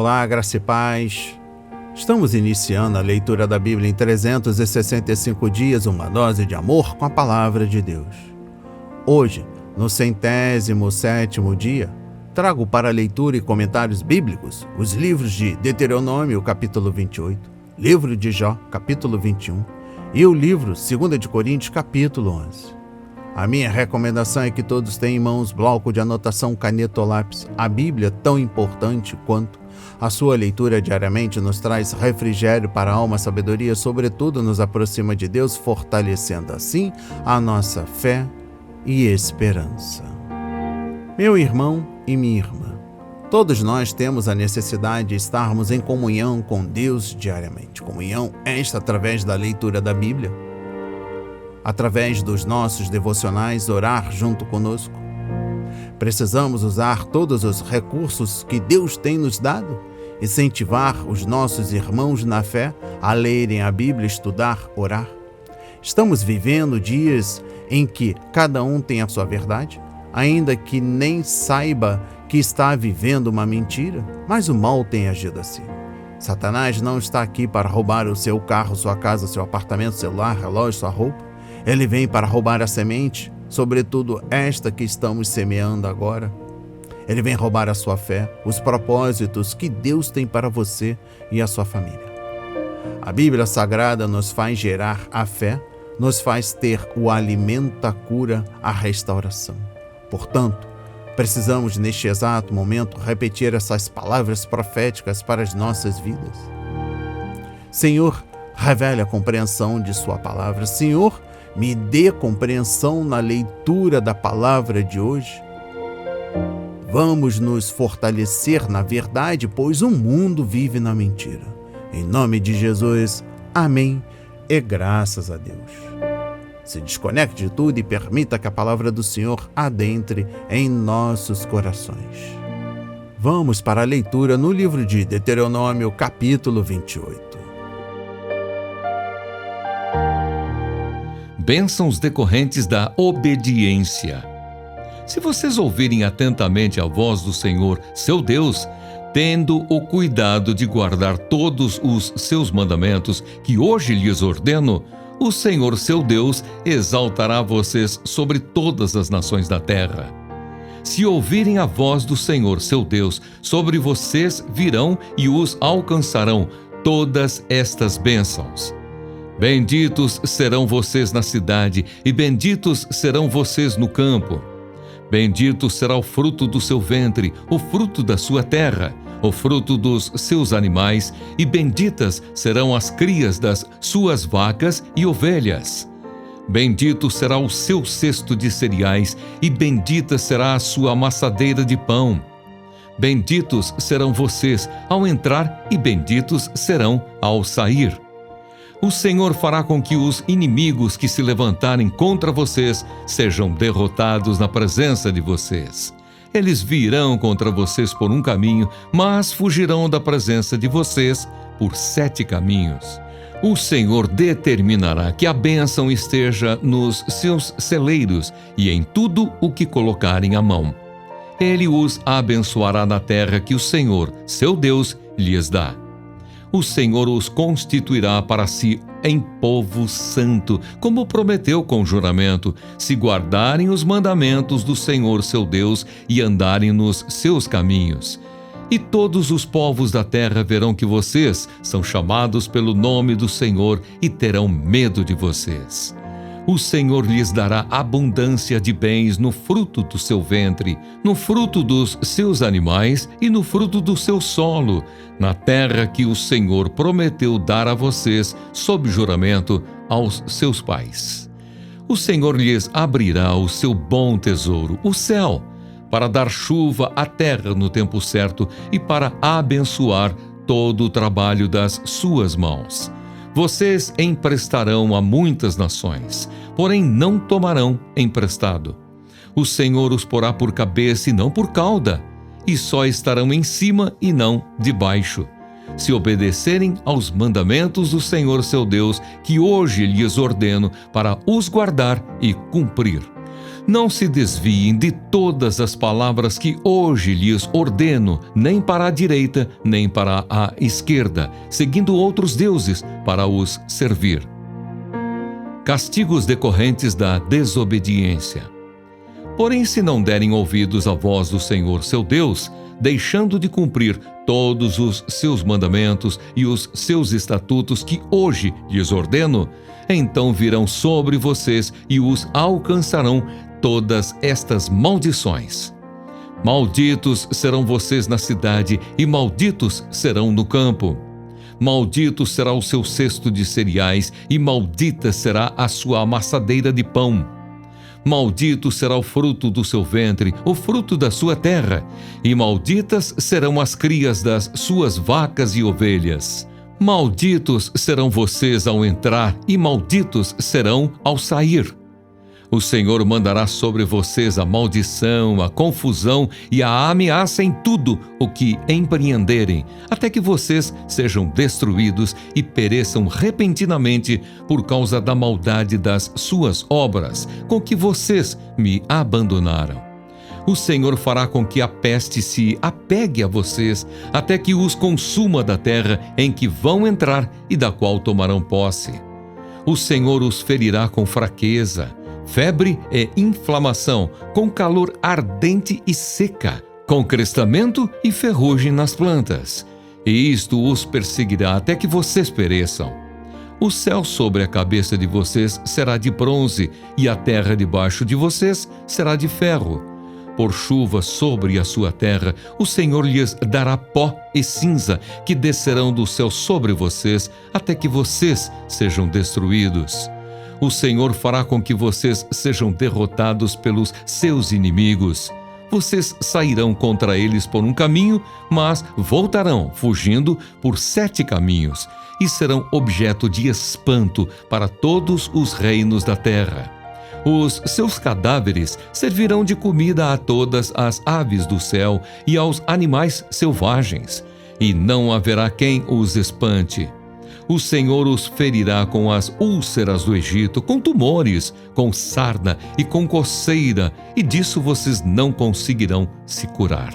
Olá, graça e paz. Estamos iniciando a leitura da Bíblia em 365 dias, uma dose de amor com a Palavra de Deus. Hoje, no 107º dia, trago para leitura e comentários bíblicos os livros de Deuteronômio, capítulo 28, livro de Jó, capítulo 21, e o livro 2 de Coríntios, capítulo 11. A minha recomendação é que todos tenham em mãos bloco de anotação, caneta ou lápis. A Bíblia, tão importante quanto a sua leitura diariamente, nos traz refrigério para a alma, sabedoria, sobretudo nos aproxima de Deus, fortalecendo assim a nossa fé e esperança. Meu irmão e minha irmã, todos nós temos a necessidade de estarmos em comunhão com Deus diariamente. Comunhão esta através da leitura da Bíblia, através dos nossos devocionais, orar junto conosco. Precisamos usar todos os recursos que Deus tem nos dado, incentivar os nossos irmãos na fé a lerem a Bíblia, estudar, orar. Estamos vivendo dias em que cada um tem a sua verdade, ainda que nem saiba que está vivendo uma mentira, mas o mal tem agido assim. Satanás não está aqui para roubar o seu carro, sua casa, seu apartamento, celular, relógio, sua roupa. Ele vem para roubar a semente, sobretudo esta que estamos semeando agora. Ele vem roubar a sua fé, os propósitos que Deus tem para você e a sua família. A Bíblia Sagrada nos faz gerar a fé, nos faz ter o alimento, a cura, a restauração. Portanto, precisamos neste exato momento repetir essas palavras proféticas para as nossas vidas. Senhor, revele a compreensão de sua palavra. Senhor, me dê compreensão na leitura da palavra de hoje. Vamos nos fortalecer na verdade, pois o mundo vive na mentira. Em nome de Jesus, amém e graças a Deus. Se desconecte de tudo e permita que a palavra do Senhor adentre em nossos corações. Vamos para a leitura no livro de Deuteronômio, capítulo 28. Bênçãos decorrentes da obediência. Se vocês ouvirem atentamente a voz do Senhor, seu Deus, tendo o cuidado de guardar todos os seus mandamentos que hoje lhes ordeno, o Senhor, seu Deus, exaltará vocês sobre todas as nações da terra. Se ouvirem a voz do Senhor, seu Deus, sobre vocês virão e os alcançarão todas estas bênçãos. Benditos serão vocês na cidade, e benditos serão vocês no campo. Bendito será o fruto do seu ventre, o fruto da sua terra, o fruto dos seus animais, e benditas serão as crias das suas vacas e ovelhas. Bendito será o seu cesto de cereais, e bendita será a sua amassadeira de pão. Benditos serão vocês ao entrar, e benditos serão ao sair. O Senhor fará com que os inimigos que se levantarem contra vocês sejam derrotados na presença de vocês. Eles virão contra vocês por um caminho, mas fugirão da presença de vocês por 7 caminhos. O Senhor determinará que a bênção esteja nos seus celeiros e em tudo o que colocarem a mão. Ele os abençoará na terra que o Senhor, seu Deus, lhes dá. O Senhor os constituirá para si em povo santo, como prometeu com juramento, se guardarem os mandamentos do Senhor seu Deus e andarem nos seus caminhos. E todos os povos da terra verão que vocês são chamados pelo nome do Senhor e terão medo de vocês. O Senhor lhes dará abundância de bens no fruto do seu ventre, no fruto dos seus animais e no fruto do seu solo, na terra que o Senhor prometeu dar a vocês sob juramento aos seus pais. O Senhor lhes abrirá o seu bom tesouro, o céu, para dar chuva à terra no tempo certo e para abençoar todo o trabalho das suas mãos. Vocês emprestarão a muitas nações, porém não tomarão emprestado. O Senhor os porá por cabeça e não por cauda, e só estarão em cima e não debaixo, se obedecerem aos mandamentos do Senhor seu Deus, que hoje lhes ordeno para os guardar e cumprir. Não se desviem de todas as palavras que hoje lhes ordeno, nem para a direita, nem para a esquerda, seguindo outros deuses para os servir. Castigos decorrentes da desobediência. Porém, se não derem ouvidos à voz do Senhor seu Deus, deixando de cumprir todos os seus mandamentos e os seus estatutos que hoje lhes ordeno, então virão sobre vocês e os alcançarão todas estas maldições. Malditos serão vocês na cidade e malditos serão no campo. Maldito será o seu cesto de cereais e maldita será a sua amassadeira de pão. Maldito será o fruto do seu ventre, o fruto da sua terra, e malditas serão as crias das suas vacas e ovelhas. Malditos serão vocês ao entrar e malditos serão ao sair. O Senhor mandará sobre vocês a maldição, a confusão e a ameaça em tudo o que empreenderem, até que vocês sejam destruídos e pereçam repentinamente por causa da maldade das suas obras, com que vocês me abandonaram. O Senhor fará com que a peste se apegue a vocês, até que os consuma da terra em que vão entrar e da qual tomarão posse. O Senhor os ferirá com fraqueza, febre e inflamação, com calor ardente e seca, com crestamento e ferrugem nas plantas. E isto os perseguirá até que vocês pereçam. O céu sobre a cabeça de vocês será de bronze, e a terra debaixo de vocês será de ferro. Por chuva sobre a sua terra, o Senhor lhes dará pó e cinza, que descerão do céu sobre vocês, até que vocês sejam destruídos. O Senhor fará com que vocês sejam derrotados pelos seus inimigos. Vocês sairão contra eles por um caminho, mas voltarão fugindo por 7 caminhos, e serão objeto de espanto para todos os reinos da terra. Os seus cadáveres servirão de comida a todas as aves do céu e aos animais selvagens, e não haverá quem os espante. O Senhor os ferirá com as úlceras do Egito, com tumores, com sarna e com coceira, e disso vocês não conseguirão se curar.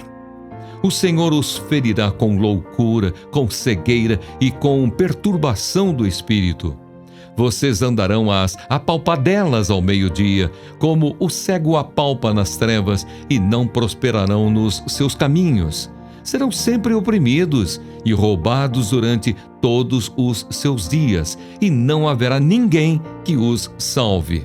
O Senhor os ferirá com loucura, com cegueira e com perturbação do espírito. Vocês andarão às apalpadelas ao meio-dia, como o cego apalpa nas trevas, e não prosperarão nos seus caminhos. Serão sempre oprimidos e roubados durante todos os seus dias, e não haverá ninguém que os salve.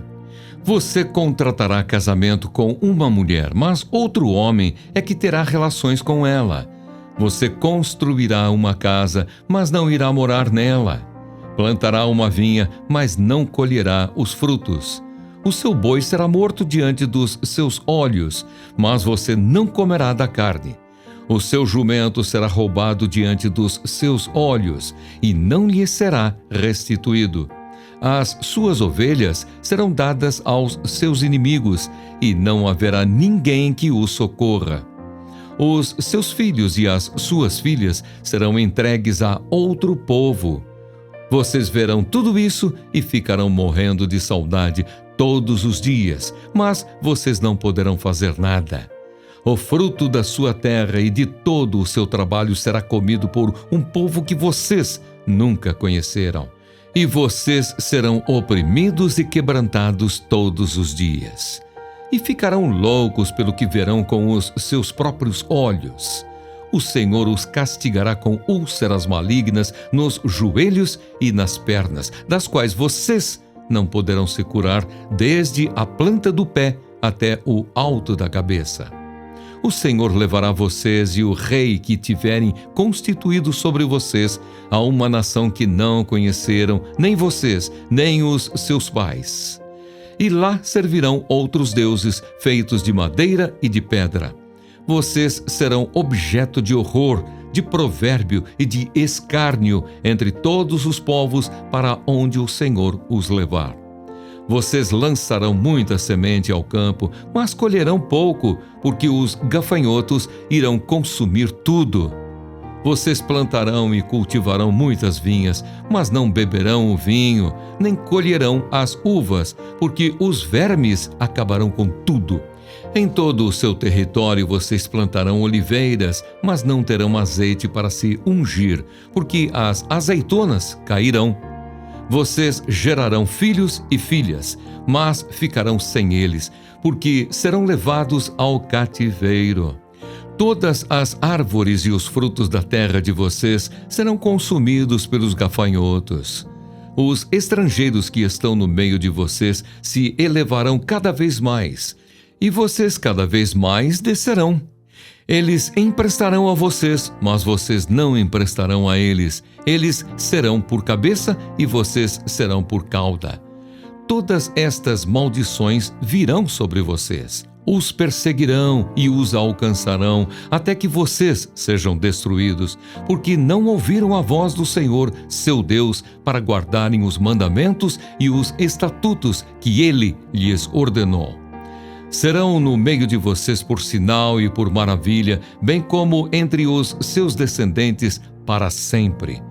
Você contratará casamento com uma mulher, mas outro homem é que terá relações com ela. Você construirá uma casa, mas não irá morar nela. Plantará uma vinha, mas não colherá os frutos. O seu boi será morto diante dos seus olhos, mas você não comerá da carne. O seu jumento será roubado diante dos seus olhos, e não lhe será restituído. As suas ovelhas serão dadas aos seus inimigos, e não haverá ninguém que os socorra. Os seus filhos e as suas filhas serão entregues a outro povo. Vocês verão tudo isso e ficarão morrendo de saudade todos os dias, mas vocês não poderão fazer nada. O fruto da sua terra e de todo o seu trabalho será comido por um povo que vocês nunca conheceram. E vocês serão oprimidos e quebrantados todos os dias. E ficarão loucos pelo que verão com os seus próprios olhos. O Senhor os castigará com úlceras malignas nos joelhos e nas pernas, das quais vocês não poderão se curar, desde a planta do pé até o alto da cabeça. O Senhor levará vocês e o rei que tiverem constituído sobre vocês a uma nação que não conheceram, nem vocês, nem os seus pais. E lá servirão outros deuses feitos de madeira e de pedra. Vocês serão objeto de horror, de provérbio e de escárnio entre todos os povos para onde o Senhor os levar. Vocês lançarão muita semente ao campo, mas colherão pouco, porque os gafanhotos irão consumir tudo. Vocês plantarão e cultivarão muitas vinhas, mas não beberão o vinho, nem colherão as uvas, porque os vermes acabarão com tudo. Em todo o seu território vocês plantarão oliveiras, mas não terão azeite para se ungir, porque as azeitonas cairão. Vocês gerarão filhos e filhas, mas ficarão sem eles, porque serão levados ao cativeiro. Todas as árvores e os frutos da terra de vocês serão consumidos pelos gafanhotos. Os estrangeiros que estão no meio de vocês se elevarão cada vez mais, e vocês cada vez mais descerão. Eles emprestarão a vocês, mas vocês não emprestarão a eles. Eles serão por cabeça e vocês serão por cauda. Todas estas maldições virão sobre vocês. Os perseguirão e os alcançarão, até que vocês sejam destruídos, porque não ouviram a voz do Senhor, seu Deus, para guardarem os mandamentos e os estatutos que Ele lhes ordenou. Serão no meio de vocês por sinal e por maravilha, bem como entre os seus descendentes para sempre.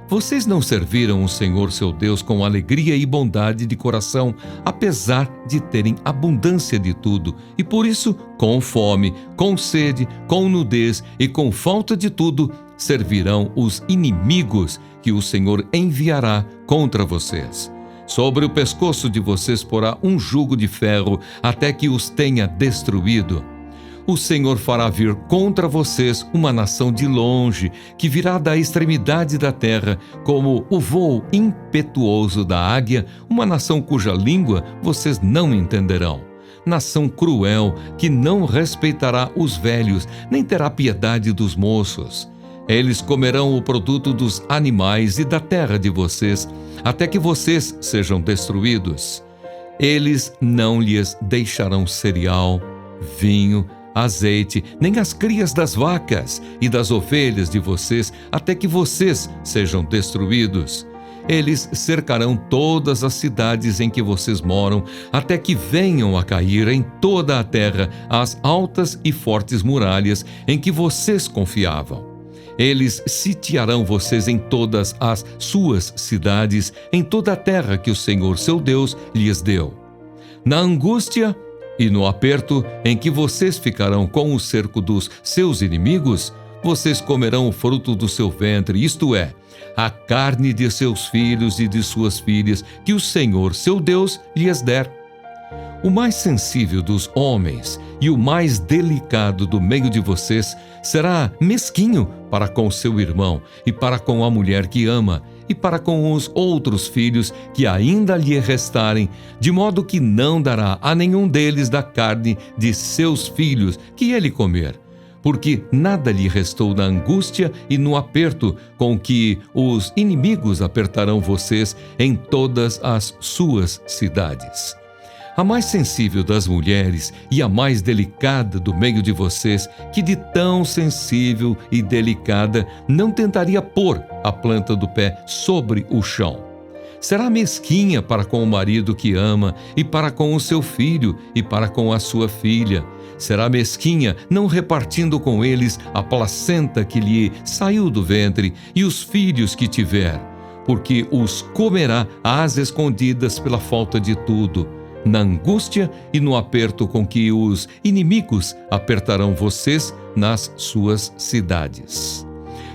Vocês não serviram o Senhor seu Deus com alegria e bondade de coração, apesar de terem abundância de tudo, e por isso, com fome, com sede, com nudez e com falta de tudo, servirão os inimigos que o Senhor enviará contra vocês. Sobre o pescoço de vocês porá um jugo de ferro, até que os tenha destruído. O Senhor fará vir contra vocês uma nação de longe, que virá da extremidade da terra, como o voo impetuoso da águia, uma nação cuja língua vocês não entenderão. Nação cruel, que não respeitará os velhos, nem terá piedade dos moços. Eles comerão o produto dos animais e da terra de vocês, até que vocês sejam destruídos. Eles não lhes deixarão cereal, vinho, azeite, nem as crias das vacas e das ovelhas de vocês, até que vocês sejam destruídos. Eles cercarão todas as cidades em que vocês moram, até que venham a cair em toda a terra as altas e fortes muralhas em que vocês confiavam. Eles sitiarão vocês em todas as suas cidades, em toda a terra que o Senhor seu Deus lhes deu. Na angústia e no aperto em que vocês ficarão com o cerco dos seus inimigos, vocês comerão o fruto do seu ventre, isto é, a carne de seus filhos e de suas filhas, que o Senhor seu Deus lhes der. O mais sensível dos homens e o mais delicado do meio de vocês será mesquinho para com seu irmão e para com a mulher que ama e para com os outros filhos que ainda lhe restarem, de modo que não dará a nenhum deles da carne de seus filhos que ele comer, porque nada lhe restou na angústia e no aperto com que os inimigos apertarão vocês em todas as suas cidades. A mais sensível das mulheres e a mais delicada do meio de vocês, que de tão sensível e delicada não tentaria pôr a planta do pé sobre o chão. Será mesquinha para com o marido que ama, e para com o seu filho, e para com a sua filha. Será mesquinha, não repartindo com eles a placenta que lhe saiu do ventre e os filhos que tiver, porque os comerá às escondidas pela falta de tudo, na angústia e no aperto com que os inimigos apertarão vocês nas suas cidades.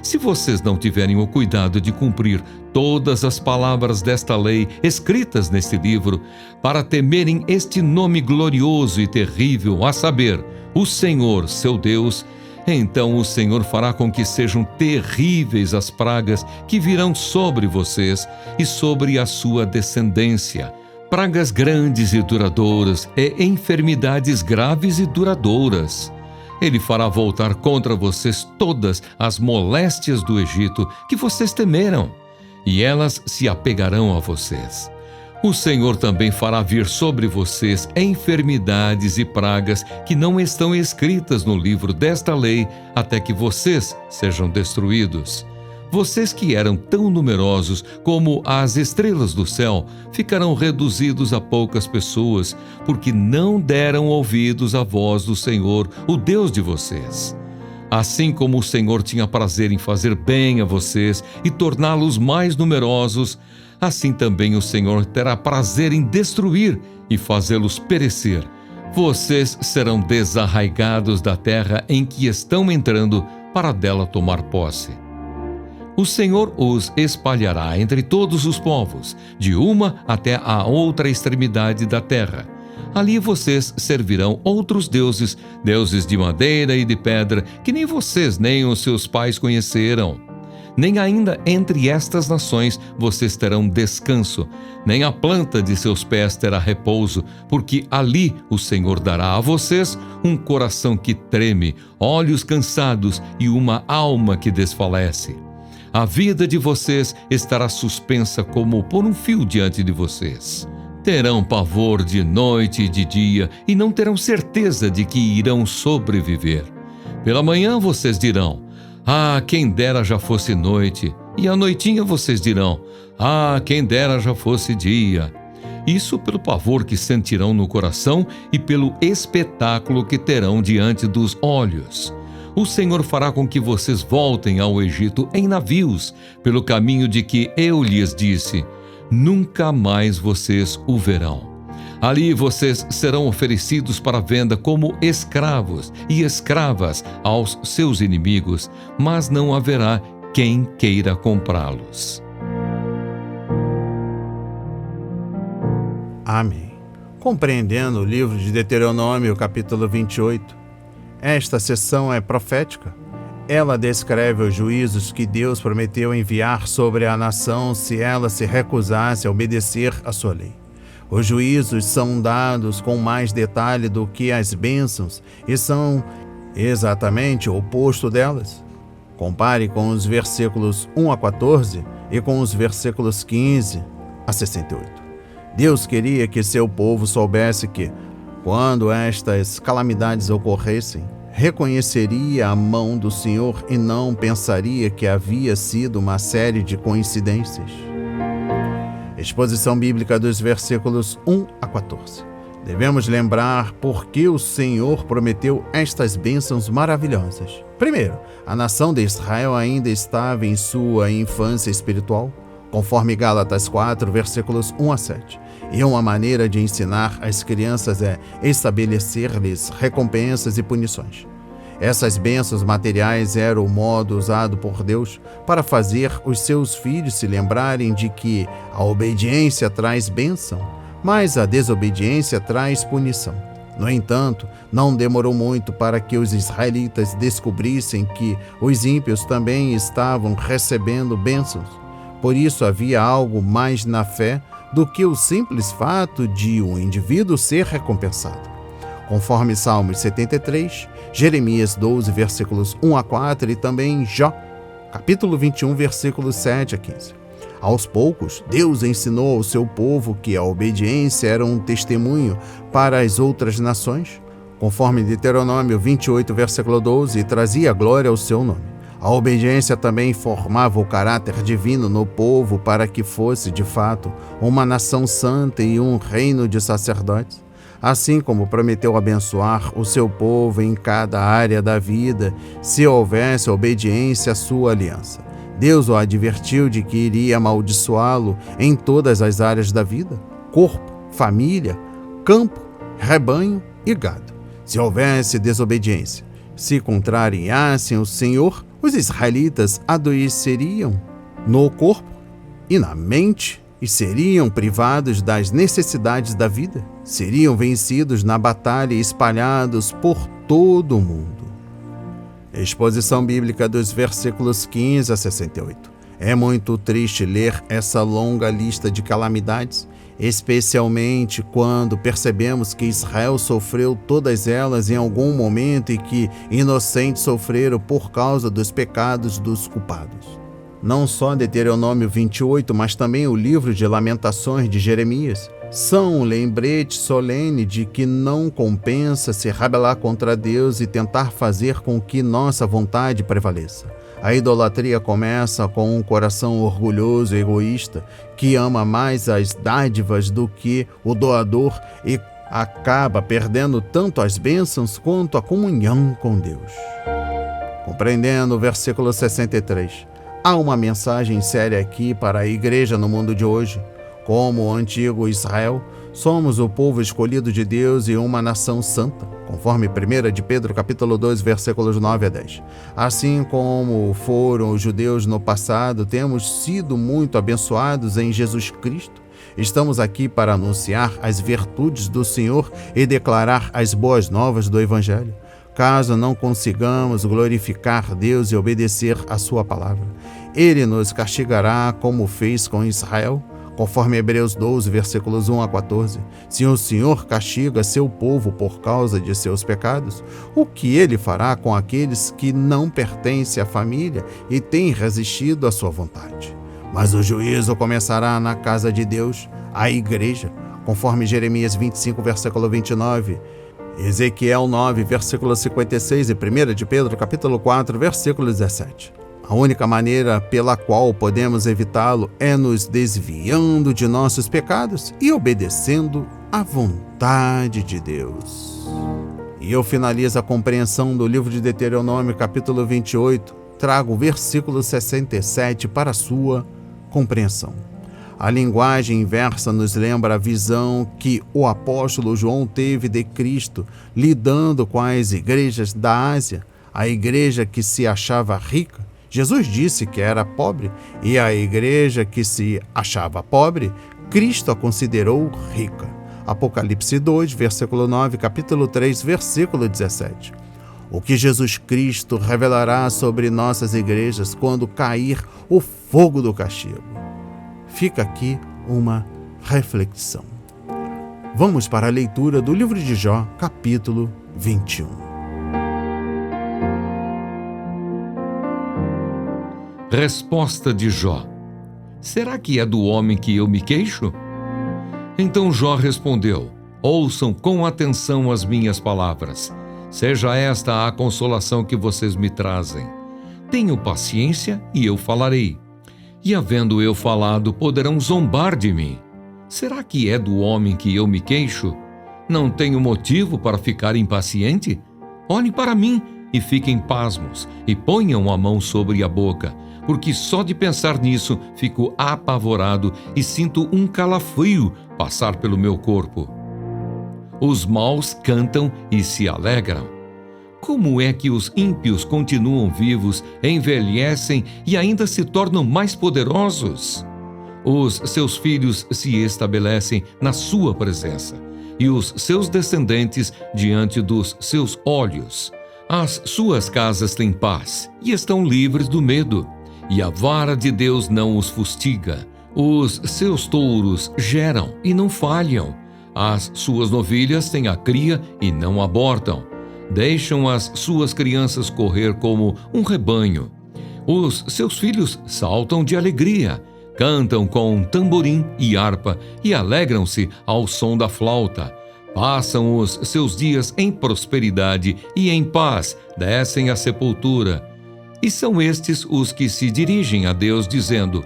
Se vocês não tiverem o cuidado de cumprir todas as palavras desta lei escritas neste livro, para temerem este nome glorioso e terrível, a saber, o Senhor, seu Deus, então o Senhor fará com que sejam terríveis as pragas que virão sobre vocês e sobre a sua descendência, pragas grandes e duradouras e enfermidades graves e duradouras. Ele fará voltar contra vocês todas as moléstias do Egito que vocês temeram, e elas se apegarão a vocês. O Senhor também fará vir sobre vocês enfermidades e pragas que não estão escritas no livro desta lei, até que vocês sejam destruídos. Vocês que eram tão numerosos como as estrelas do céu, ficarão reduzidos a poucas pessoas, porque não deram ouvidos à voz do Senhor, o Deus de vocês. Assim como o Senhor tinha prazer em fazer bem a vocês e torná-los mais numerosos, assim também o Senhor terá prazer em destruir e fazê-los perecer. Vocês serão desarraigados da terra em que estão entrando para dela tomar posse. O Senhor os espalhará entre todos os povos, de uma até a outra extremidade da terra. Ali vocês servirão outros deuses, deuses de madeira e de pedra, que nem vocês nem os seus pais conheceram. Nem ainda entre estas nações vocês terão descanso, nem a planta de seus pés terá repouso, porque ali o Senhor dará a vocês um coração que treme, olhos cansados e uma alma que desfalece. A vida de vocês estará suspensa como por um fio diante de vocês. Terão pavor de noite e de dia e não terão certeza de que irão sobreviver. Pela manhã vocês dirão: "Ah, quem dera já fosse noite", e à noitinha vocês dirão: "Ah, quem dera já fosse dia". Isso pelo pavor que sentirão no coração e pelo espetáculo que terão diante dos olhos. O Senhor fará com que vocês voltem ao Egito em navios, pelo caminho de que eu lhes disse. Nunca mais vocês o verão. Ali vocês serão oferecidos para venda como escravos e escravas aos seus inimigos, mas não haverá quem queira comprá-los. Amém. Compreendendo o livro de Deuteronômio, capítulo 28, esta sessão é profética. Ela descreve os juízos que Deus prometeu enviar sobre a nação se ela se recusasse a obedecer à sua lei. Os juízos são dados com mais detalhe do que as bênçãos e são exatamente o oposto delas. Compare com os versículos 1 a 14 e com os versículos 15 a 68. Deus queria que seu povo soubesse que, quando estas calamidades ocorressem, reconheceria a mão do Senhor e não pensaria que havia sido uma série de coincidências. Exposição bíblica dos versículos 1 a 14. Devemos lembrar por que o Senhor prometeu estas bênçãos maravilhosas. Primeiro, a nação de Israel ainda estava em sua infância espiritual, conforme Gálatas 4, versículos 1 a 7. E uma maneira de ensinar as crianças é estabelecer-lhes recompensas e punições. Essas bênçãos materiais eram o modo usado por Deus para fazer os seus filhos se lembrarem de que a obediência traz bênção, mas a desobediência traz punição. No entanto, não demorou muito para que os israelitas descobrissem que os ímpios também estavam recebendo bênçãos. Por isso havia algo mais na fé do que o simples fato de um indivíduo ser recompensado. Conforme Salmos 73, Jeremias 12, versículos 1 a 4 e também Jó, capítulo 21, versículos 7 a 15. Aos poucos, Deus ensinou ao seu povo que a obediência era um testemunho para as outras nações, conforme Deuteronômio 28, versículo 12, e trazia glória ao seu nome. A obediência também formava o caráter divino no povo para que fosse, de fato, uma nação santa e um reino de sacerdotes. Assim como prometeu abençoar o seu povo em cada área da vida, se houvesse obediência à sua aliança. Deus o advertiu de que iria amaldiçoá-lo em todas as áreas da vida: corpo, família, campo, rebanho e gado. Se houvesse desobediência, se contrariassem o Senhor, os israelitas adoeceriam no corpo e na mente e seriam privados das necessidades da vida. Seriam vencidos na batalha e espalhados por todo o mundo. Exposição bíblica dos versículos 15 a 68. É muito triste ler essa longa lista de calamidades, especialmente quando percebemos que Israel sofreu todas elas em algum momento e que inocentes sofreram por causa dos pecados dos culpados. Não só Deuteronômio 28, mas também o livro de Lamentações de Jeremias são um lembrete solene de que não compensa se rebelar contra Deus e tentar fazer com que nossa vontade prevaleça. A idolatria começa com um coração orgulhoso e egoísta que ama mais as dádivas do que o doador e acaba perdendo tanto as bênçãos quanto a comunhão com Deus. Compreendendo o versículo 63. Há uma mensagem séria aqui para a igreja no mundo de hoje. Como o antigo Israel, somos o povo escolhido de Deus e uma nação santa, conforme 1 de Pedro, capítulo 2, versículos 9 a 10. Assim como foram os judeus no passado, temos sido muito abençoados em Jesus Cristo. Estamos aqui para anunciar as virtudes do Senhor e declarar as boas novas do Evangelho. Caso não consigamos glorificar Deus e obedecer a sua palavra, Ele nos castigará como fez com Israel, conforme Hebreus 12, versículos 1 a 14. Se o Senhor castiga seu povo por causa de seus pecados, o que Ele fará com aqueles que não pertencem à família e têm resistido à sua vontade? Mas o juízo começará na casa de Deus, a igreja, conforme Jeremias 25, versículo 29, Ezequiel 9, versículo 56 e 1 de Pedro, capítulo 4, versículo 17. A única maneira pela qual podemos evitá-lo é nos desviando de nossos pecados e obedecendo à vontade de Deus. E eu finalizo a compreensão do livro de Deuteronômio, capítulo 28, trago o versículo 67 para a sua compreensão. A linguagem inversa nos lembra a visão que o apóstolo João teve de Cristo lidando com as igrejas da Ásia, a igreja que se achava rica. Jesus disse que era pobre, e a igreja que se achava pobre, Cristo a considerou rica. Apocalipse 2, versículo 9, capítulo 3, versículo 17. O que Jesus Cristo revelará sobre nossas igrejas quando cair o fogo do castigo. Fica aqui uma reflexão. Vamos para a leitura do livro de Jó, capítulo 21. Resposta de Jó: será que é do homem que eu me queixo? Então Jó respondeu: ouçam com atenção as minhas palavras. Seja esta a consolação que vocês me trazem. Tenham paciência e eu falarei. E havendo eu falado, poderão zombar de mim. Será que é do homem que eu me queixo? Não tenho motivo para ficar impaciente? Olhem para mim e fiquem pasmos, e ponham a mão sobre a boca, porque só de pensar nisso fico apavorado e sinto um calafrio passar pelo meu corpo. Os maus cantam e se alegram. Como é que os ímpios continuam vivos, envelhecem e ainda se tornam mais poderosos? Os seus filhos se estabelecem na sua presença, e os seus descendentes diante dos seus olhos. As suas casas têm paz e estão livres do medo, e a vara de Deus não os fustiga. Os seus touros geram e não falham. As suas novilhas têm a cria e não abortam. Deixam as suas crianças correr como um rebanho. Os seus filhos saltam de alegria, cantam com tamborim e harpa e alegram-se ao som da flauta. Passam os seus dias em prosperidade e em paz descem à sepultura. E são estes os que se dirigem a Deus dizendo: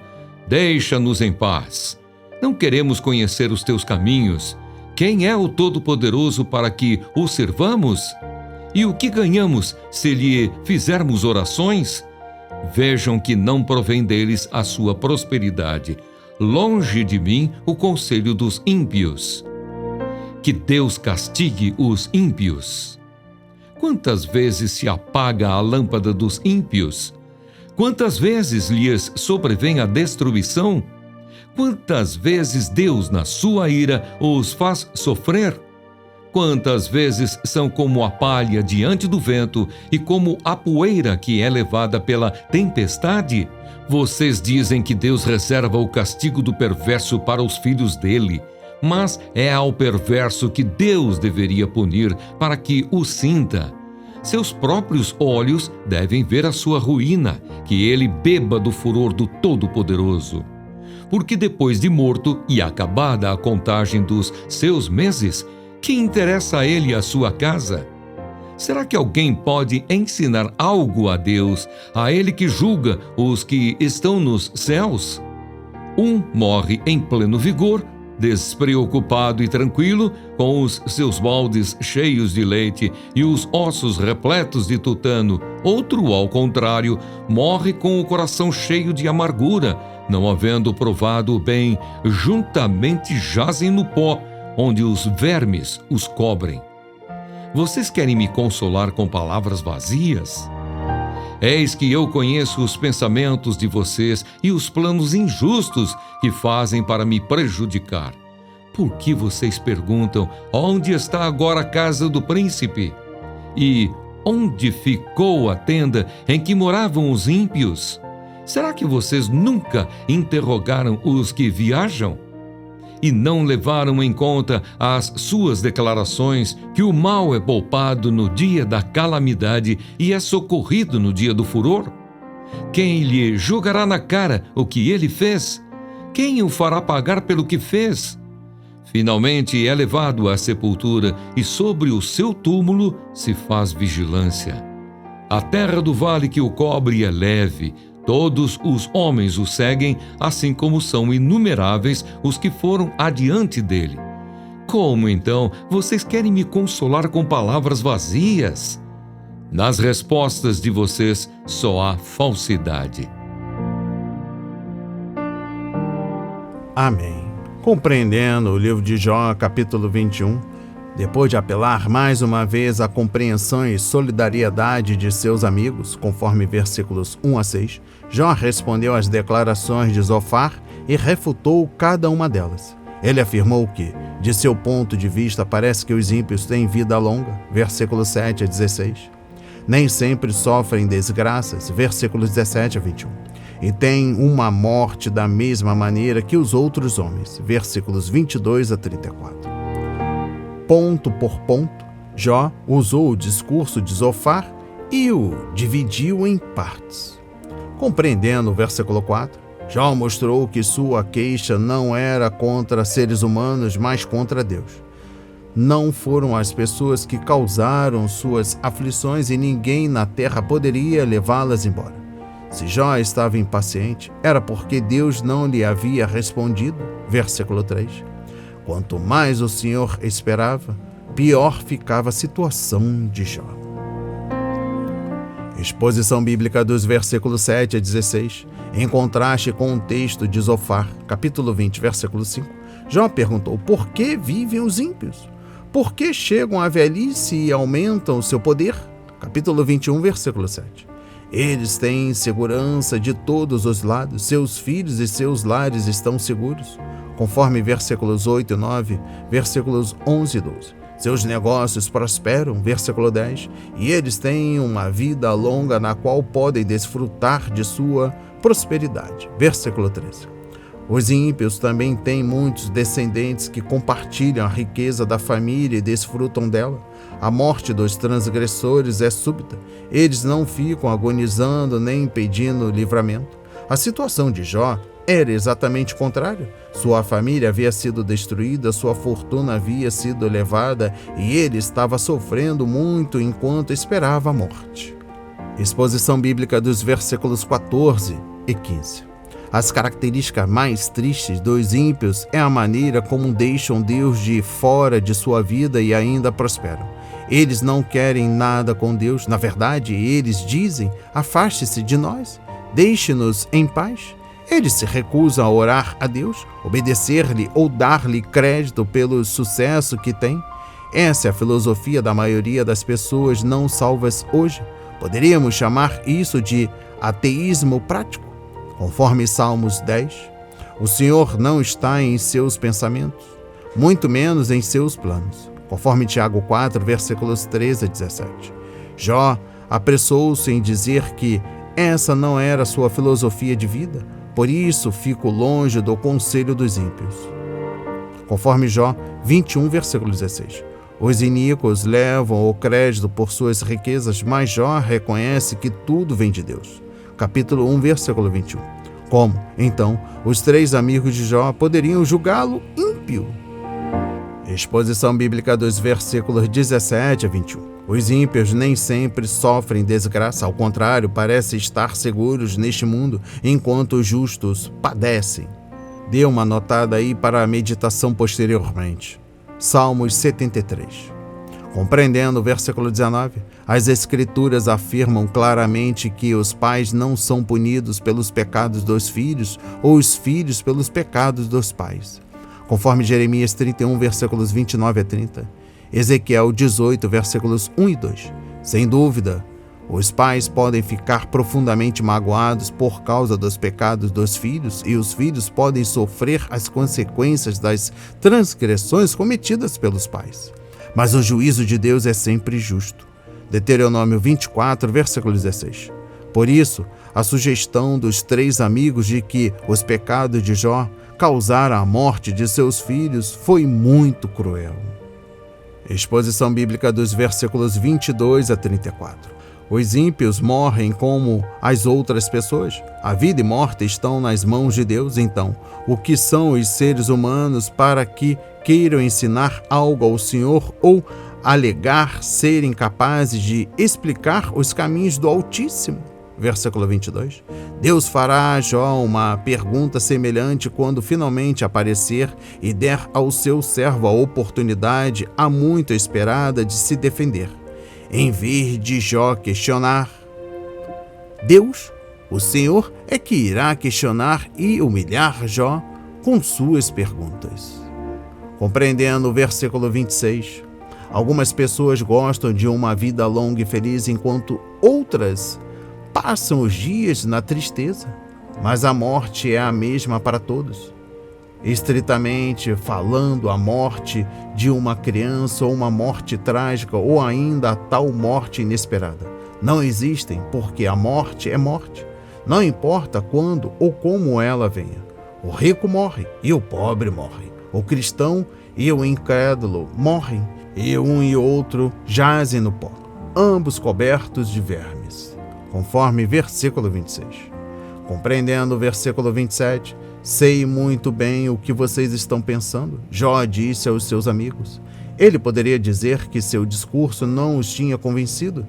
deixa-nos em paz. Não queremos conhecer os teus caminhos. Quem é o Todo-Poderoso para que o servamos? E o que ganhamos se lhe fizermos orações? Vejam que não provém deles a sua prosperidade. Longe de mim o conselho dos ímpios. Que Deus castigue os ímpios. Quantas vezes se apaga a lâmpada dos ímpios? Quantas vezes lhes sobrevém a destruição? Quantas vezes Deus, na sua ira, os faz sofrer? Quantas vezes são como a palha diante do vento e como a poeira que é levada pela tempestade? Vocês dizem que Deus reserva o castigo do perverso para os filhos dele, mas é ao perverso que Deus deveria punir para que o sinta. Seus próprios olhos devem ver a sua ruína, que ele beba do furor do Todo-Poderoso. Porque depois de morto e acabada a contagem dos seus meses, que interessa a ele a sua casa? Será que alguém pode ensinar algo a Deus, a ele que julga os que estão nos céus? Um morre em pleno vigor, despreocupado e tranquilo, com os seus baldes cheios de leite e os ossos repletos de tutano. Outro, ao contrário, morre com o coração cheio de amargura, não havendo provado o bem, juntamente jazem no pó, onde os vermes os cobrem. Vocês querem me consolar com palavras vazias? Eis que eu conheço os pensamentos de vocês e os planos injustos que fazem para me prejudicar. Por que vocês perguntam, onde está agora a casa do príncipe? E onde ficou a tenda em que moravam os ímpios? Será que vocês nunca interrogaram os que viajam? E não levaram em conta as suas declarações que o mal é poupado no dia da calamidade e é socorrido no dia do furor? Quem lhe jogará na cara o que ele fez? Quem o fará pagar pelo que fez? Finalmente é levado à sepultura e sobre o seu túmulo se faz vigilância. A terra do vale que o cobre é leve, todos os homens o seguem, assim como são inumeráveis os que foram adiante dele. Como, então, vocês querem me consolar com palavras vazias? Nas respostas de vocês só há falsidade. Amém. Compreendendo o livro de Jó, capítulo 21, depois de apelar mais uma vez à compreensão e solidariedade de seus amigos, conforme versículos 1 a 6, Jó respondeu às declarações de Zofar e refutou cada uma delas. Ele afirmou que, de seu ponto de vista, parece que os ímpios têm vida longa, versículos 7 a 16. Nem sempre sofrem desgraças, versículos 17 a 21. E têm uma morte da mesma maneira que os outros homens, versículos 22 a 34. Ponto por ponto, Jó usou o discurso de Zofar e o dividiu em partes. Compreendendo o versículo 4, Jó mostrou que sua queixa não era contra seres humanos, mas contra Deus. Não foram as pessoas que causaram suas aflições e ninguém na terra poderia levá-las embora. Se Jó estava impaciente, era porque Deus não lhe havia respondido. Versículo 3. Quanto mais o Senhor esperava, pior ficava a situação de Jó. Exposição bíblica dos versículos 7 a 16. Em contraste com o texto de Zofar, capítulo 20, versículo 5, Jó perguntou: por que vivem os ímpios? Por que chegam à velhice e aumentam o seu poder? Capítulo 21, versículo 7. Eles têm segurança de todos os lados, seus filhos e seus lares estão seguros, conforme versículos 8 e 9, versículos 11 e 12. Seus negócios prosperam, versículo 10, e eles têm uma vida longa na qual podem desfrutar de sua prosperidade, versículo 13. Os ímpios também têm muitos descendentes que compartilham a riqueza da família e desfrutam dela. A morte dos transgressores é súbita. Eles não ficam agonizando nem pedindo livramento. A situação de Jó era exatamente contrária. Sua família havia sido destruída, sua fortuna havia sido levada e ele estava sofrendo muito enquanto esperava a morte. Exposição bíblica dos versículos 14 e 15. As características mais tristes dos ímpios é a maneira como deixam Deus de fora de sua vida e ainda prosperam. Eles não querem nada com Deus. Na verdade, eles dizem: afaste-se de nós, deixe-nos em paz. Eles se recusam a orar a Deus, obedecer-lhe ou dar-lhe crédito pelo sucesso que tem. Essa é a filosofia da maioria das pessoas não salvas hoje. Poderíamos chamar isso de ateísmo prático. Conforme Salmos 10, o Senhor não está em seus pensamentos, muito menos em seus planos. Conforme Tiago 4, versículos 13 a 17. Jó apressou-se em dizer que essa não era sua filosofia de vida, por isso fico longe do conselho dos ímpios. Conforme Jó 21, versículo 16. Os iníquos levam o crédito por suas riquezas, mas Jó reconhece que tudo vem de Deus. Capítulo 1, versículo 21. Como, então, os três amigos de Jó poderiam julgá-lo ímpio? Exposição bíblica dos versículos 17 a 21. Os ímpios nem sempre sofrem desgraça, ao contrário, parecem estar seguros neste mundo, enquanto os justos padecem. Dê uma notada aí para a meditação posteriormente. Salmos 73. Compreendendo o versículo 19, as Escrituras afirmam claramente que os pais não são punidos pelos pecados dos filhos ou os filhos pelos pecados dos pais. Conforme Jeremias 31, versículos 29 a 30, Ezequiel 18, versículos 1 e 2. Sem dúvida, os pais podem ficar profundamente magoados por causa dos pecados dos filhos e os filhos podem sofrer as consequências das transgressões cometidas pelos pais. Mas o juízo de Deus é sempre justo. Deuteronômio 24, versículo 16. Por isso, a sugestão dos 3 amigos de que os pecados de Jó causaram a morte de seus filhos foi muito cruel. Exposição bíblica dos versículos 22 a 34. Os ímpios morrem como as outras pessoas. A vida e morte estão nas mãos de Deus. Então, o que são os seres humanos para que queiram ensinar algo ao Senhor ou alegar serem capazes de explicar os caminhos do Altíssimo? Versículo 22. Deus fará a Jó uma pergunta semelhante quando finalmente aparecer e der ao seu servo a oportunidade há muito esperada de se defender. Em vez de Jó questionar, Deus, o Senhor, é que irá questionar e humilhar Jó com suas perguntas. Compreendendo o versículo 26, algumas pessoas gostam de uma vida longa e feliz, enquanto outras passam os dias na tristeza, mas a morte é a mesma para todos. Estritamente falando, a morte de uma criança ou uma morte trágica ou ainda a tal morte inesperada não existem, porque a morte é morte. Não importa quando ou como ela venha. O rico morre e o pobre morre. O cristão e o incrédulo morrem e um e outro jazem no pó, ambos cobertos de vermes. Conforme versículo 26. Compreendendo o versículo 27, sei muito bem o que vocês estão pensando. Jó disse aos seus amigos. Ele poderia dizer que seu discurso não os tinha convencido,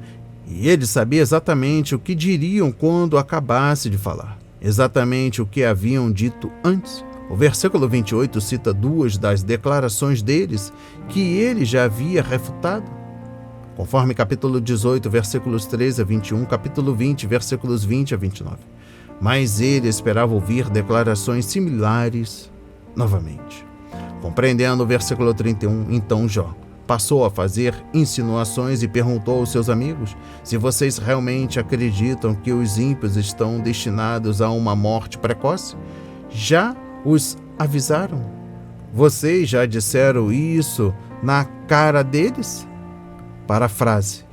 e ele sabia exatamente o que diriam quando acabasse de falar, exatamente o que haviam dito antes. O versículo 28 cita 2 das declarações deles que ele já havia refutado. Conforme capítulo 18, versículos 13 a 21, capítulo 20, versículos 20 a 29. Mas ele esperava ouvir declarações similares novamente. Compreendendo o versículo 31, então Jó passou a fazer insinuações e perguntou aos seus amigos se vocês realmente acreditam que os ímpios estão destinados a uma morte precoce. Já os avisaram? Vocês já disseram isso na cara deles? Parafrase.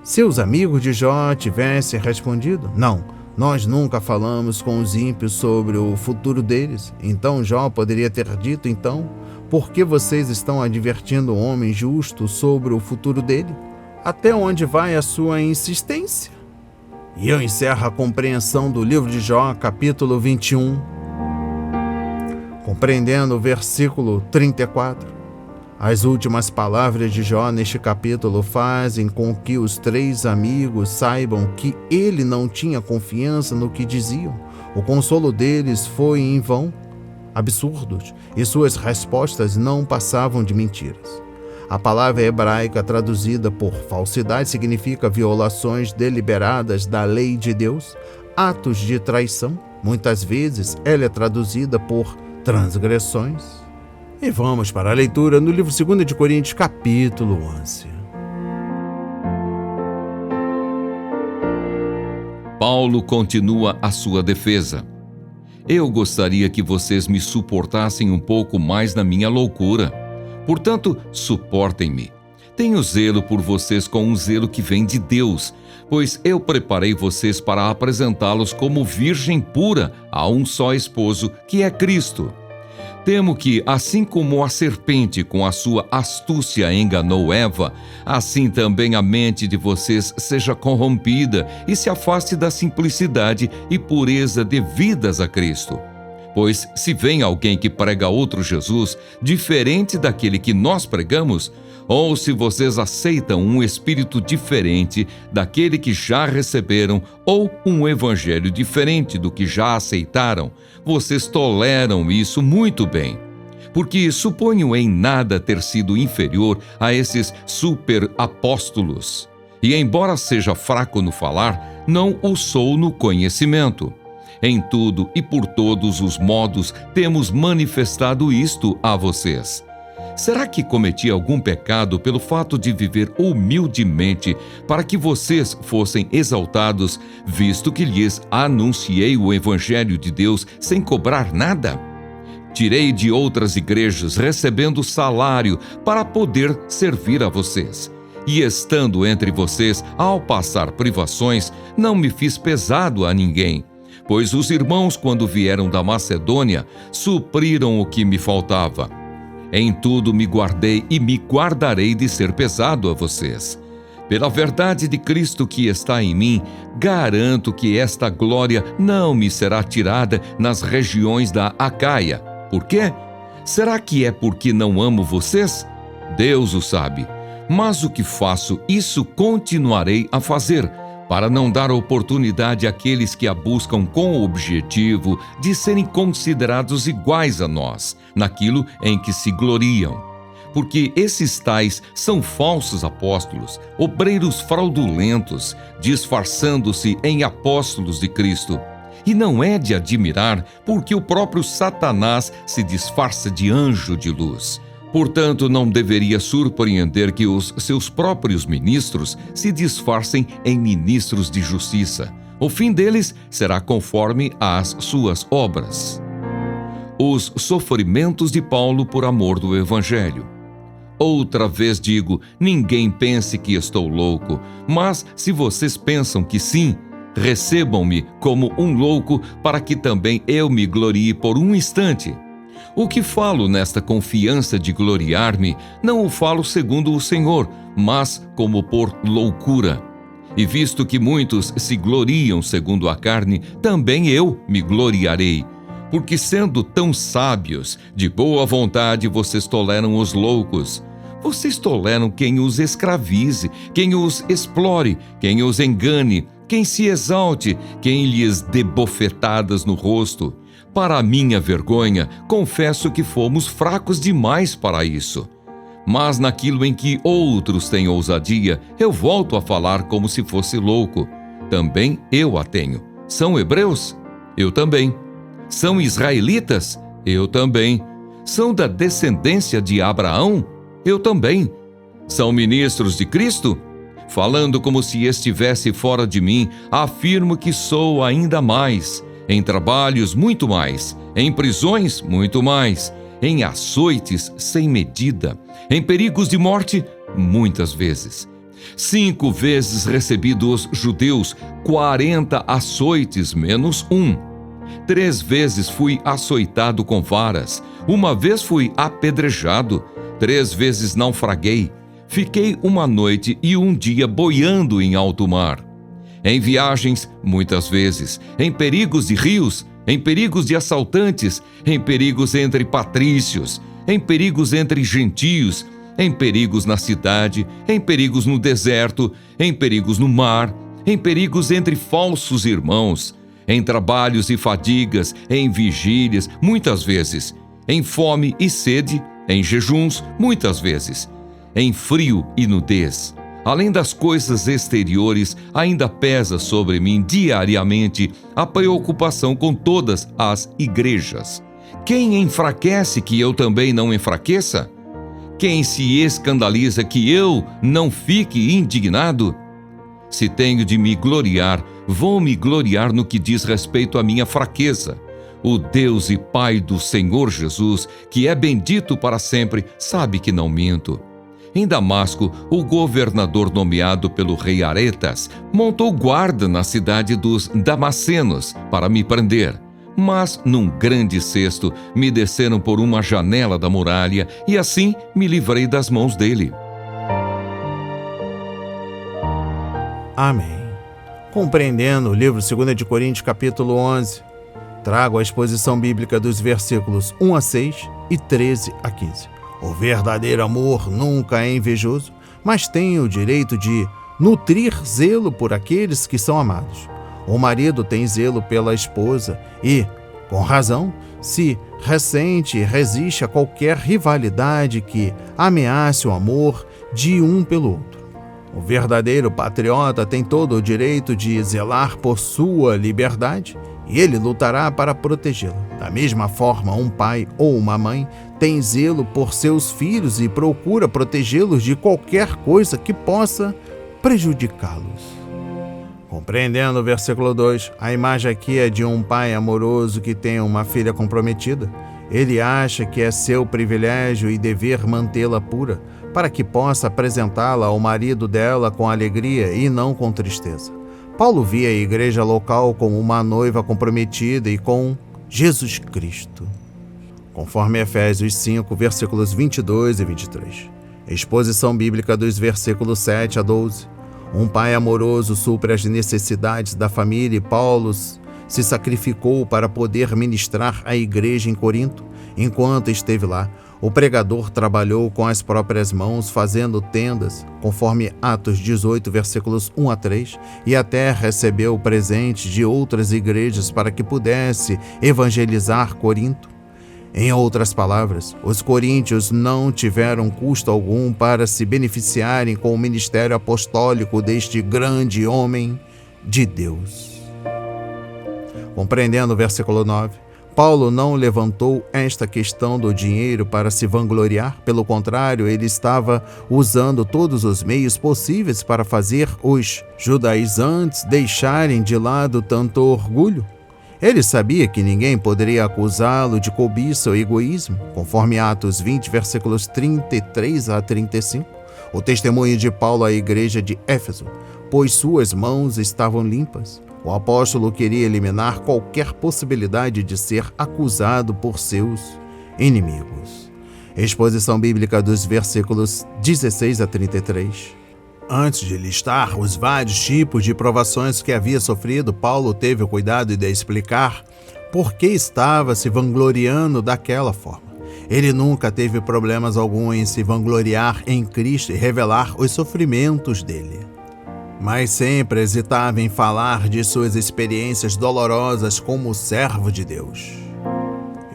Se os amigos de Jó tivessem respondido, não, nós nunca falamos com os ímpios sobre o futuro deles. Então Jó poderia ter dito, então, por que vocês estão advertindo o homem justo sobre o futuro dele? Até onde vai a sua insistência? E eu encerro a compreensão do livro de Jó, capítulo 21, compreendendo o versículo 34. As últimas palavras de Jó neste capítulo fazem com que os 3 amigos saibam que ele não tinha confiança no que diziam. O consolo deles foi em vão, absurdos, e suas respostas não passavam de mentiras. A palavra hebraica traduzida por falsidade significa violações deliberadas da lei de Deus, atos de traição. Muitas vezes ela é traduzida por transgressões. E vamos para a leitura no livro 2 de Coríntios, capítulo 11. Paulo continua a sua defesa. Eu gostaria que vocês me suportassem um pouco mais na minha loucura. Portanto, suportem-me. Tenho zelo por vocês com um zelo que vem de Deus, pois eu preparei vocês para apresentá-los como virgem pura a um só esposo, que é Cristo. Temo que, assim como a serpente com a sua astúcia enganou Eva, assim também a mente de vocês seja corrompida e se afaste da simplicidade e pureza devidas a Cristo. Pois se vem alguém que prega outro Jesus, diferente daquele que nós pregamos, ou se vocês aceitam um espírito diferente daquele que já receberam, ou um evangelho diferente do que já aceitaram, vocês toleram isso muito bem. Porque suponho em nada ter sido inferior a esses super-apóstolos. E embora seja fraco no falar, não o sou no conhecimento. Em tudo e por todos os modos temos manifestado isto a vocês. Será que cometi algum pecado pelo fato de viver humildemente para que vocês fossem exaltados, visto que lhes anunciei o Evangelho de Deus sem cobrar nada? Tirei de outras igrejas recebendo salário para poder servir a vocês. E estando entre vocês, ao passar privações, não me fiz pesado a ninguém. Pois os irmãos, quando vieram da Macedônia, supriram o que me faltava. Em tudo me guardei e me guardarei de ser pesado a vocês. Pela verdade de Cristo que está em mim, garanto que esta glória não me será tirada nas regiões da Acaia. Por quê? Será que é porque não amo vocês? Deus o sabe. Mas o que faço, isso continuarei a fazer, para não dar oportunidade àqueles que a buscam com o objetivo de serem considerados iguais a nós, naquilo em que se gloriam. Porque esses tais são falsos apóstolos, obreiros fraudulentos, disfarçando-se em apóstolos de Cristo. E não é de admirar, porque o próprio Satanás se disfarça de anjo de luz. Portanto, não deveria surpreender que os seus próprios ministros se disfarcem em ministros de justiça. O fim deles será conforme às suas obras. Os sofrimentos de Paulo por amor do Evangelho. Outra vez digo, ninguém pense que estou louco, mas se vocês pensam que sim, recebam-me como um louco para que também eu me glorie por um instante. O que falo nesta confiança de gloriar-me, não o falo segundo o Senhor, mas como por loucura. E visto que muitos se gloriam segundo a carne, também eu me gloriarei. Porque sendo tão sábios, de boa vontade vocês toleram os loucos. Vocês toleram quem os escravize, quem os explore, quem os engane, quem se exalte, quem lhes dê bofetadas no rosto. Para a minha vergonha, confesso que fomos fracos demais para isso. Mas naquilo em que outros têm ousadia, eu volto a falar como se fosse louco. Também eu a tenho. São hebreus? Eu também. São israelitas? Eu também. São da descendência de Abraão? Eu também. São ministros de Cristo? Falando como se estivesse fora de mim, afirmo que sou ainda mais. Em trabalhos, muito mais. Em prisões, muito mais. Em açoites, sem medida. Em perigos de morte, muitas vezes. 5 vezes recebi dos judeus 40 açoites menos 1. 3 vezes fui açoitado com varas. 1 vez fui apedrejado. 3 vezes naufraguei. Fiquei 1 noite e 1 dia boiando em alto mar. Em viagens, muitas vezes, em perigos de rios, em perigos de assaltantes, em perigos entre patrícios, em perigos entre gentios, em perigos na cidade, em perigos no deserto, em perigos no mar, em perigos entre falsos irmãos, em trabalhos e fadigas, em vigílias, muitas vezes, em fome e sede, em jejuns, muitas vezes, em frio e nudez. Além das coisas exteriores, ainda pesa sobre mim diariamente a preocupação com todas as igrejas. Quem enfraquece que eu também não enfraqueça? Quem se escandaliza que eu não fique indignado? Se tenho de me gloriar, vou me gloriar no que diz respeito à minha fraqueza. O Deus e Pai do Senhor Jesus, que é bendito para sempre, sabe que não minto. Em Damasco, o governador nomeado pelo rei Aretas montou guarda na cidade dos Damascenos para me prender. Mas, num grande cesto, me desceram por uma janela da muralha e assim me livrei das mãos dele. Amém. Compreendendo o livro 2 de Coríntios, capítulo 11, Trago a exposição bíblica dos versículos 1 a 6 e 13 a 15. O verdadeiro amor nunca é invejoso, mas tem o direito de nutrir zelo por aqueles que são amados. O marido tem zelo pela esposa e, com razão, se ressente e resiste a qualquer rivalidade que ameace o amor de um pelo outro. O verdadeiro patriota tem todo o direito de zelar por sua liberdade e ele lutará para protegê-la. Da mesma forma, um pai ou uma mãe tem zelo por seus filhos e procura protegê-los de qualquer coisa que possa prejudicá-los. Compreendendo o versículo 2, a imagem aqui é de um pai amoroso que tem uma filha comprometida. Ele acha que é seu privilégio e dever mantê-la pura, para que possa apresentá-la ao marido dela com alegria e não com tristeza. Paulo via a igreja local como uma noiva comprometida e com Jesus Cristo. Conforme Efésios 5, versículos 22 e 23. Exposição bíblica dos versículos 7 a 12. Um pai amoroso supre as necessidades da família e Paulo se sacrificou para poder ministrar à igreja em Corinto. Enquanto esteve lá, o pregador trabalhou com as próprias mãos, fazendo tendas, conforme Atos 18, versículos 1 a 3, e até recebeu presentes de outras igrejas para que pudesse evangelizar Corinto. Em outras palavras, os coríntios não tiveram custo algum para se beneficiarem com o ministério apostólico deste grande homem de Deus. Compreendendo o versículo 9, Paulo não levantou esta questão do dinheiro para se vangloriar, pelo contrário, ele estava usando todos os meios possíveis para fazer os judaizantes deixarem de lado tanto orgulho. Ele sabia que ninguém poderia acusá-lo de cobiça ou egoísmo, conforme Atos 20, versículos 33 a 35, o testemunho de Paulo à igreja de Éfeso, pois suas mãos estavam limpas. O apóstolo queria eliminar qualquer possibilidade de ser acusado por seus inimigos. Exposição bíblica dos versículos 16 a 33. Antes de listar os vários tipos de provações que havia sofrido, Paulo teve o cuidado de explicar por que estava se vangloriando daquela forma. Ele nunca teve problemas algum em se vangloriar em Cristo e revelar os sofrimentos dele, mas sempre hesitava em falar de suas experiências dolorosas como servo de Deus.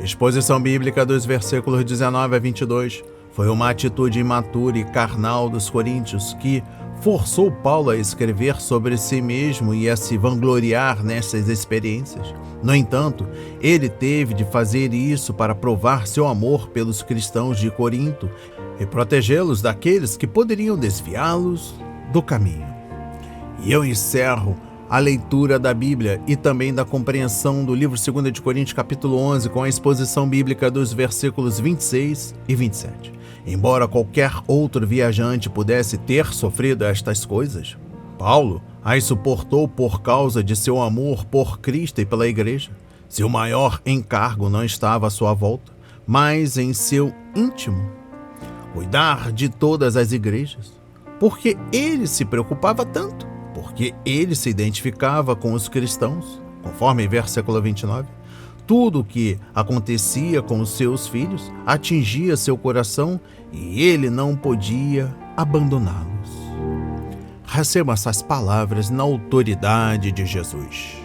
Exposição bíblica dos versículos 19 a 22. Foi uma atitude imatura e carnal dos coríntios que forçou Paulo a escrever sobre si mesmo e a se vangloriar nessas experiências. No entanto, ele teve de fazer isso para provar seu amor pelos cristãos de Corinto e protegê-los daqueles que poderiam desviá-los do caminho. E eu encerro a leitura da Bíblia e também da compreensão do livro 2 de Coríntios, capítulo 11, com a exposição bíblica dos versículos 26 e 27. Embora qualquer outro viajante pudesse ter sofrido estas coisas, Paulo as suportou por causa de seu amor por Cristo e pela igreja. Seu maior encargo não estava à sua volta, mas em seu íntimo, cuidar de todas as igrejas. Porque ele se preocupava tanto, porque ele se identificava com os cristãos, conforme versículo 29. Tudo o que acontecia com os seus filhos atingia seu coração e ele não podia abandoná-los. Receba essas palavras na autoridade de Jesus.